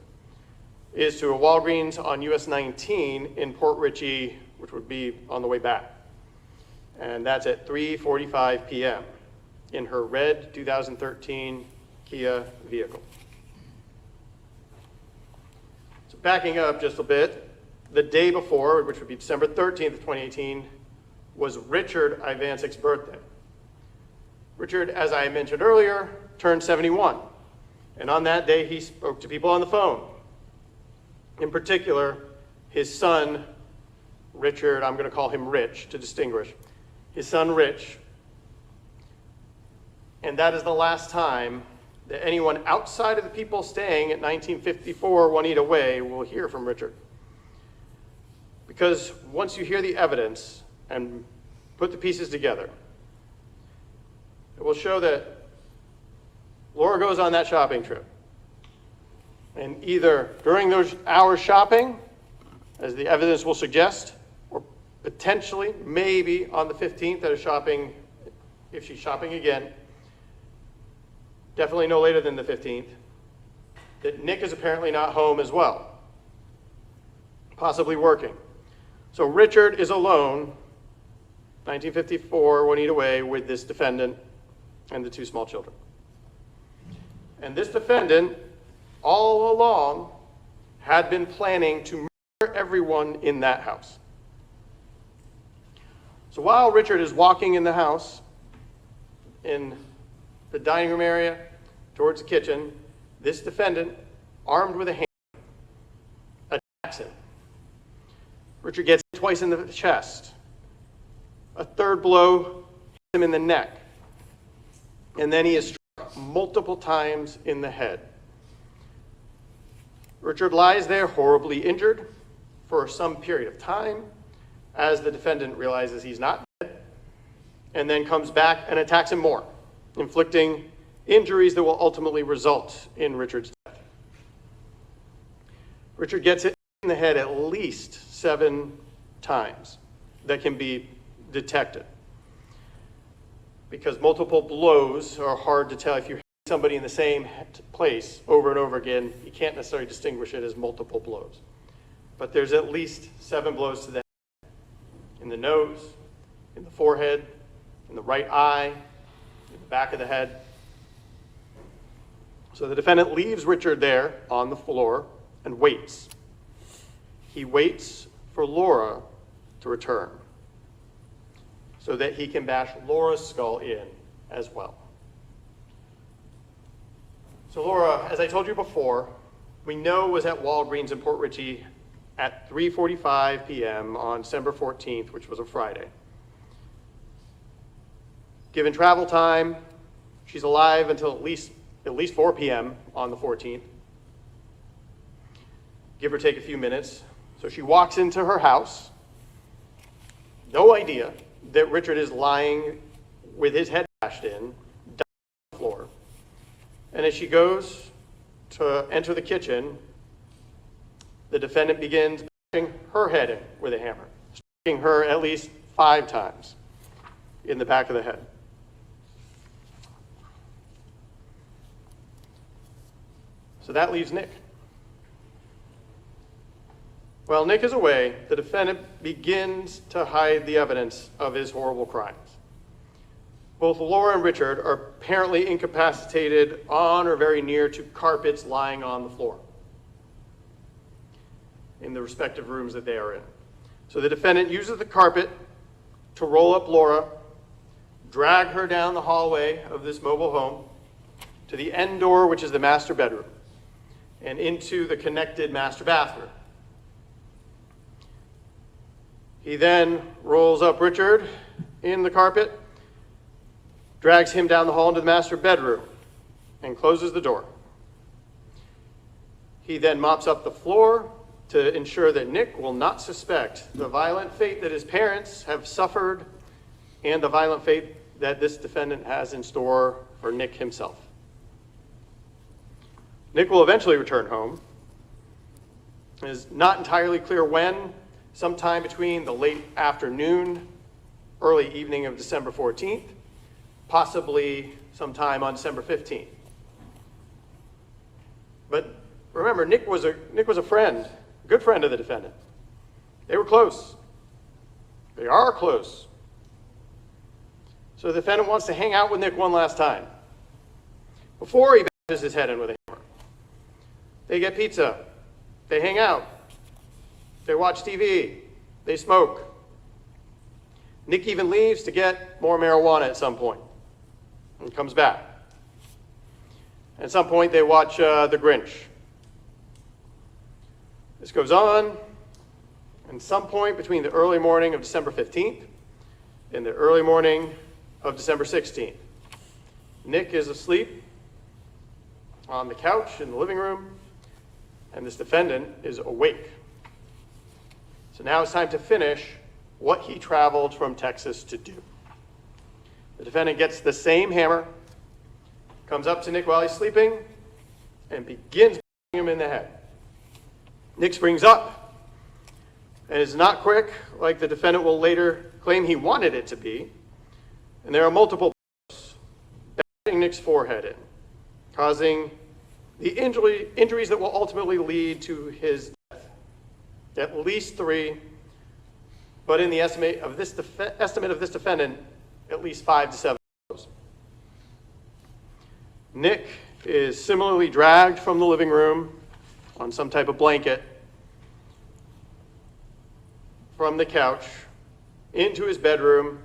is to a Walgreens on US 19 in Port Richey, which would be on the way back. And that's at 3:45 p.m. in her red 2013 Kia vehicle. So backing up just a bit, the day before, which would be December 13th of 2018, was Richard Ivancic's birthday. Richard, as I mentioned earlier, turned 71. And on that day, he spoke to people on the phone. In particular, his son, Richard, I'm going to call him Rich to distinguish, his son Rich. And that is the last time that anyone outside of the people staying at 1954 Juanita Way will hear from Richard. Because once you hear the evidence and put the pieces together, it will show that Laura goes on that shopping trip. And either during those hours shopping, as the evidence will suggest, or potentially, maybe on the 15th at a shopping, if she's shopping again, definitely no later than the 15th, that Nick is apparently not home as well, possibly working. So Richard is alone, 1954 Juanita Way, with this defendant and the two small children. And this defendant, all along, had been planning to murder everyone in that house. So while Richard is walking in the house, in the dining room area, towards the kitchen, this defendant, armed with a hammer, attacks him. Richard gets hit twice in the chest. A third blow hits him in the neck. And then he is struck multiple times in the head. Richard lies there horribly injured for some period of time as the defendant realizes he's not dead, and then comes back and attacks him more, inflicting injuries that will ultimately result in Richard's death. Richard gets hit in the head at least 7 times that can be detected. Because multiple blows are hard to tell. If you hit somebody in the same place over and over again, you can't necessarily distinguish it as multiple blows. But there's at least 7 blows to the head. In the nose, in the forehead, in the right eye, in the back of the head. So the defendant leaves Richard there on the floor and waits. He waits for Laura to return so that he can bash Laura's skull in as well. So Laura, as I told you before, we know was at Walgreens in Port Richey at 3:45 p.m. on December 14th, which was a Friday. Given travel time, she's alive until at least 4 p.m. on the 14th. Give or take a few minutes. So she walks into her house, no idea that Richard is lying with his head bashed in, down on the floor. And as she goes to enter the kitchen, the defendant begins bashing her head in with a hammer, striking her at least 5 times in the back of the head. So that leaves Nick. While Nick is away, the defendant begins to hide the evidence of his horrible crimes. Both Laura and Richard are apparently incapacitated on or very near to carpets lying on the floor in the respective rooms that they are in. So the defendant uses the carpet to roll up Laura, drag her down the hallway of this mobile home to the end door, which is the master bedroom, and into the connected master bathroom. He then rolls up Richard in the carpet, drags him down the hall into the master bedroom, and closes the door. He then mops up the floor to ensure that Nick will not suspect the violent fate that his parents have suffered and the violent fate that this defendant has in store for Nick himself. Nick will eventually return home. It is not entirely clear when, sometime between the late afternoon, early evening of December 14th, possibly sometime on December 15th. But remember, Nick was a friend, a good friend of the defendant. They were close. They are close. So the defendant wants to hang out with Nick one last time before he bashes his head in with a hammer. They get pizza. They hang out. They watch TV. They smoke. Nick even leaves to get more marijuana at some point and comes back. At some point, they watch The Grinch. This goes on. And some point between the early morning of December 15th and the early morning of December 16th, Nick is asleep on the couch in the living room, and this defendant is awake. So now it's time to finish what he traveled from Texas to do. The defendant gets the same hammer, comes up to Nick while he's sleeping, and begins banging him in the head. Nick springs up, and is not quick, like the defendant will later claim he wanted it to be, and there are multiple blows bashing Nick's forehead in, causing the injuries that will ultimately lead to his death. At least 3, but in the estimate of this defendant, at least 5 to 7 blows. Nick is similarly dragged from the living room on some type of blanket from the couch into his bedroom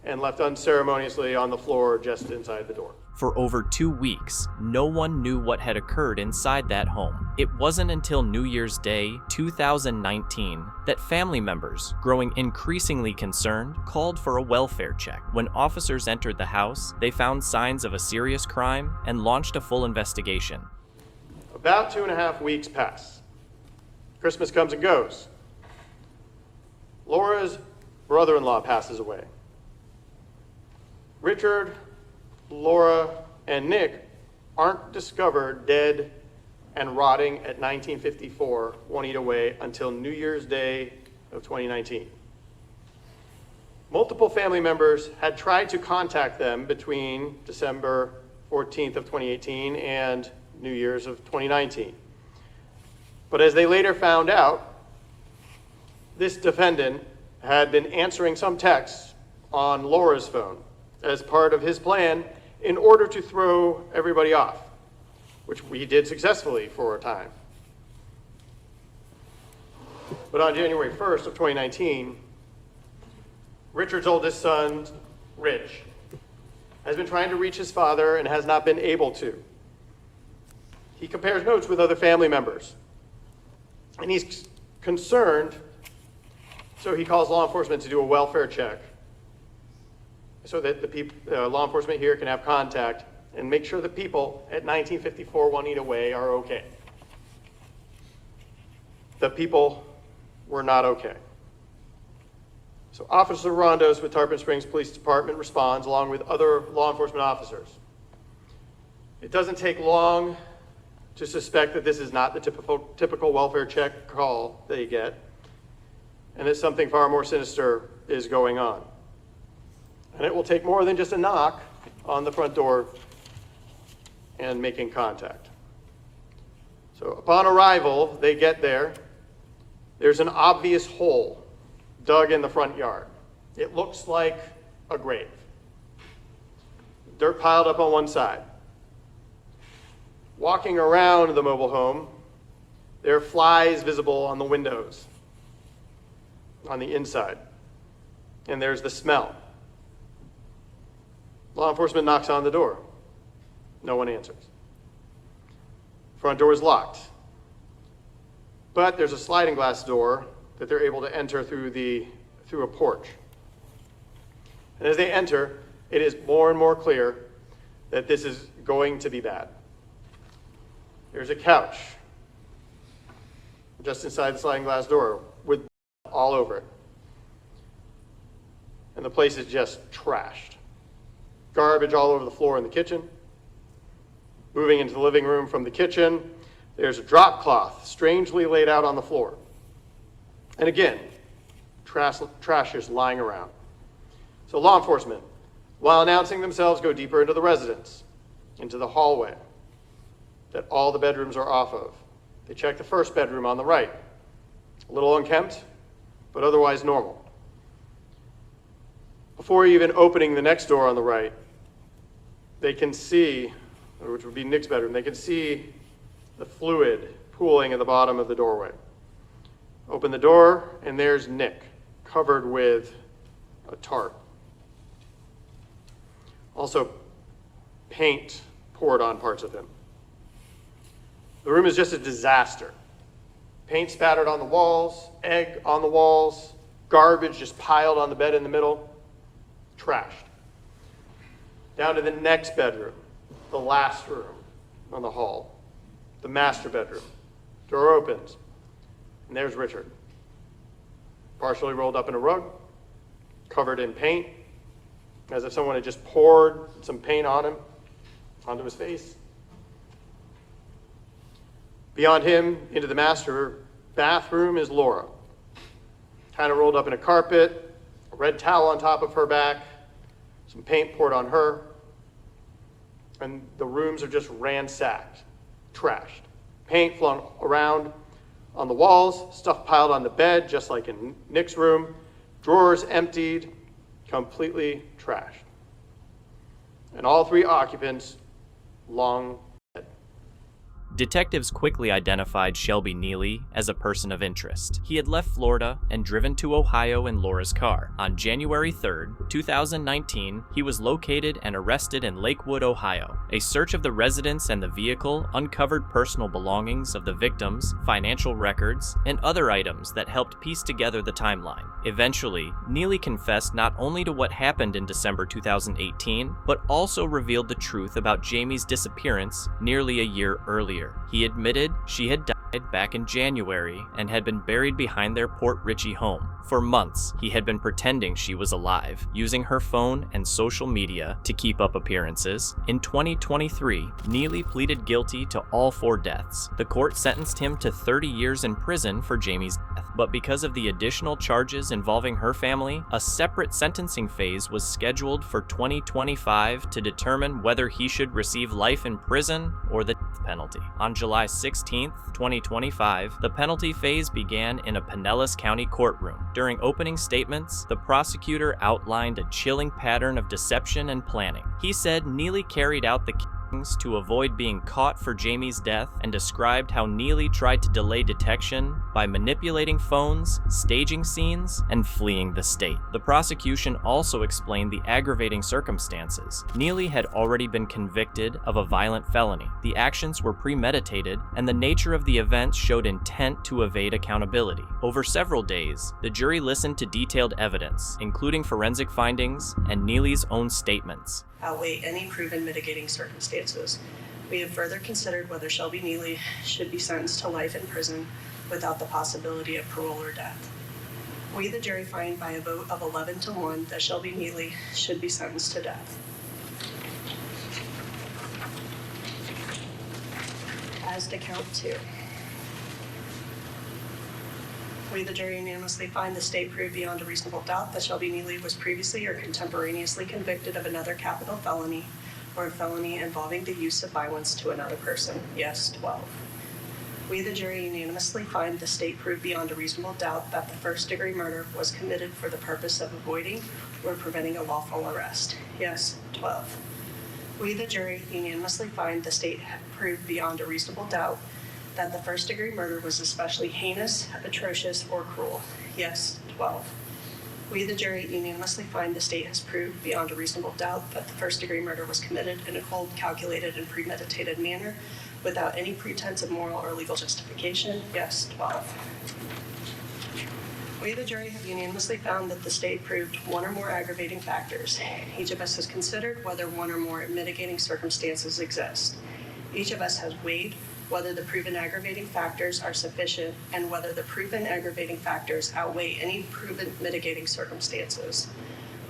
and left unceremoniously on the floor just inside the door. For over 2 weeks, no one knew what had occurred inside that home. It wasn't until New Year's Day, 2019, that family members, growing increasingly concerned, called for a welfare check. When officers entered the house, they found signs of a serious crime and launched a full investigation. About 2.5 weeks pass. Christmas comes and goes. Laura's brother-in-law passes away. Richard, Laura, and Nick aren't discovered dead and rotting at 1954 Juanita Way until New Year's Day of 2019. Multiple family members had tried to contact them between December 14th of 2018 and New Year's of 2019. But as they later found out, this defendant had been answering some texts on Laura's phone as part of his plan in order to throw everybody off, which we did successfully for a time. But on January 1st of 2019, Richard's oldest son, Rich, has been trying to reach his father and has not been able to. He compares notes with other family members, and he's concerned, so he calls law enforcement to do a welfare check so that the law enforcement here can have contact and make sure the people at 1954 Juanita Way are okay. The people were not okay. So Officer Rondos with Tarpon Springs Police Department responds along with other law enforcement officers. It doesn't take long to suspect that this is not the typical welfare check call they get. and that something far more sinister is going on. And it will take more than just a knock on the front door and making contact. So upon arrival, they get there. There's an obvious hole dug in the front yard. It looks like a grave. Dirt piled up on one side. Walking around the mobile home, there are flies visible on the windows, on the inside. And there's the smell. Law enforcement knocks on the door. No one answers. Front door is locked. But there's a sliding glass door that they're able to enter through a porch. And as they enter, it is more and more clear that this is going to be bad. There's a couch just inside the sliding glass door with all over it. And the place is just trashed. Garbage all over the floor in the kitchen. Moving into the living room from the kitchen, there's a drop cloth strangely laid out on the floor. And again, trash is lying around. So law enforcement, while announcing themselves, go deeper into the residence, into the hallway that all the bedrooms are off of. They check the first bedroom on the right. A little unkempt, but otherwise normal. Before even opening the next door on the right, they can see, which would be Nick's bedroom, they can see the fluid pooling at the bottom of the doorway. Open the door, and there's Nick, covered with a tarp. Also, paint poured on parts of him. The room is just a disaster. Paint spattered on the walls, egg on the walls, garbage just piled on the bed in the middle, trashed. Down to the next bedroom, the last room on the hall, the master bedroom. Door opens, and there's Richard, partially rolled up in a rug, covered in paint, as if someone had just poured some paint on him, onto his face. Beyond him, into the master bathroom, is Laura, kind of rolled up in a carpet, a red towel on top of her back, some paint poured on her, and the rooms are just ransacked, trashed. Paint flung around on the walls, stuff piled on the bed, just like in Nick's room, drawers emptied, completely trashed. And all three occupants long dead. Detectives quickly identified Shelby Nealy as a person of interest. He had left Florida and driven to Ohio in Laura's car. On January 3rd, 2019, he was located and arrested in Lakewood, Ohio. A search of the residence and the vehicle uncovered personal belongings of the victims, financial records, and other items that helped piece together the timeline. Eventually, Nealy confessed not only to what happened in December 2018, but also revealed the truth about Jamie's disappearance nearly a year earlier. He admitted she had died back in January and had been buried behind their Port Richey home. For months, he had been pretending she was alive, using her phone and social media to keep up appearances. In 2023, Nealy pleaded guilty to all 4 deaths. The court sentenced him to 30 years in prison for Jamie's death, but because of the additional charges involving her family, a separate sentencing phase was scheduled for 2025 to determine whether he should receive life in prison or the death penalty. On July 16, 2025, the penalty phase began in a Pinellas County courtroom. During opening statements, the prosecutor outlined a chilling pattern of deception and planning. He said Nealy carried out the killings to avoid being caught for Jamie's death and described how Nealy tried to delay detection by manipulating phones, staging scenes, and fleeing the state. The prosecution also explained the aggravating circumstances. Nealy had already been convicted of a violent felony. The actions were premeditated, and the nature of the events showed intent to evade accountability. Over several days, the jury listened to detailed evidence, including forensic findings and Nealy's own statements. Outweigh any proven mitigating circumstances. We have further considered whether Shelby Nealy should be sentenced to life in prison without the possibility of parole or death. We, the jury, find by a vote of 11-1 that Shelby Nealy should be sentenced to death. As to count 2. We, the jury, unanimously find the state proved beyond a reasonable doubt that Shelby Nealy was previously or contemporaneously convicted of another capital felony or a felony involving the use of violence to another person. Yes, 12. We, the jury, unanimously find the state proved beyond a reasonable doubt that the first-degree murder was committed for the purpose of avoiding or preventing a lawful arrest. Yes, 12. We, the jury, unanimously find the state proved beyond a reasonable doubt that the first-degree murder was especially heinous, atrocious, or cruel. Yes, 12. We, the jury, unanimously find the state has proved beyond a reasonable doubt that the first-degree murder was committed in a cold, calculated, and premeditated manner without any pretense of moral or legal justification. Yes, 12. We, the jury, have unanimously found that the state proved one or more aggravating factors. Each of us has considered whether one or more mitigating circumstances exist. Each of us has weighed whether the proven aggravating factors are sufficient and whether the proven aggravating factors outweigh any proven mitigating circumstances.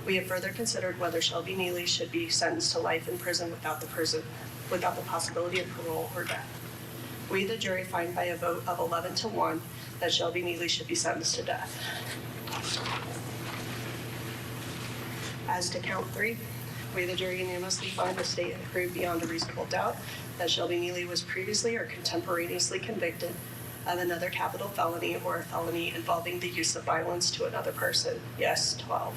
We have further considered whether Shelby Nealy should be sentenced to life in prison without the possibility of parole or death. We, the jury, find by a vote of 11-1 that Shelby Nealy should be sentenced to death. As to count 3, we, the jury, unanimously find the state have proved beyond a reasonable doubt that Shelby Nealy was previously or contemporaneously convicted of another capital felony or a felony involving the use of violence to another person. Yes, 12.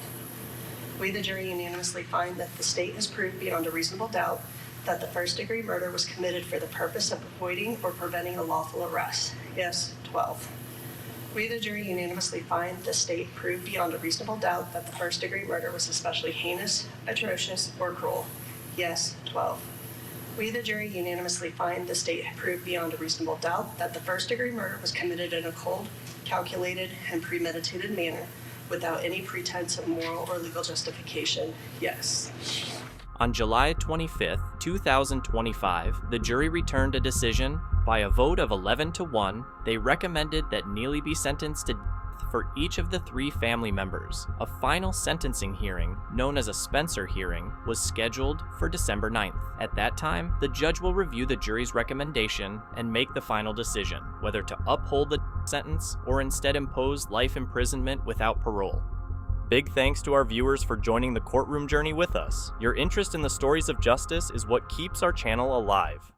We, the jury, unanimously find that the state has proved beyond a reasonable doubt that the first-degree murder was committed for the purpose of avoiding or preventing a lawful arrest. Yes, 12. We, the jury, unanimously find the state proved beyond a reasonable doubt that the first-degree murder was especially heinous, atrocious, or cruel. Yes, 12. We, the jury, unanimously find the state proved beyond a reasonable doubt that the first-degree murder was committed in a cold, calculated, and premeditated manner without any pretense of moral or legal justification. Yes. On July 25, 2025, the jury returned a decision. By a vote of 11-1, they recommended that Nealy be sentenced to death for each of the 3 family members. A final sentencing hearing, known as a Spencer hearing, was scheduled for December 9th. At that time, the judge will review the jury's recommendation and make the final decision, whether to uphold the sentence or instead impose life imprisonment without parole. Big thanks to our viewers for joining the courtroom journey with us. Your interest in the stories of justice is what keeps our channel alive.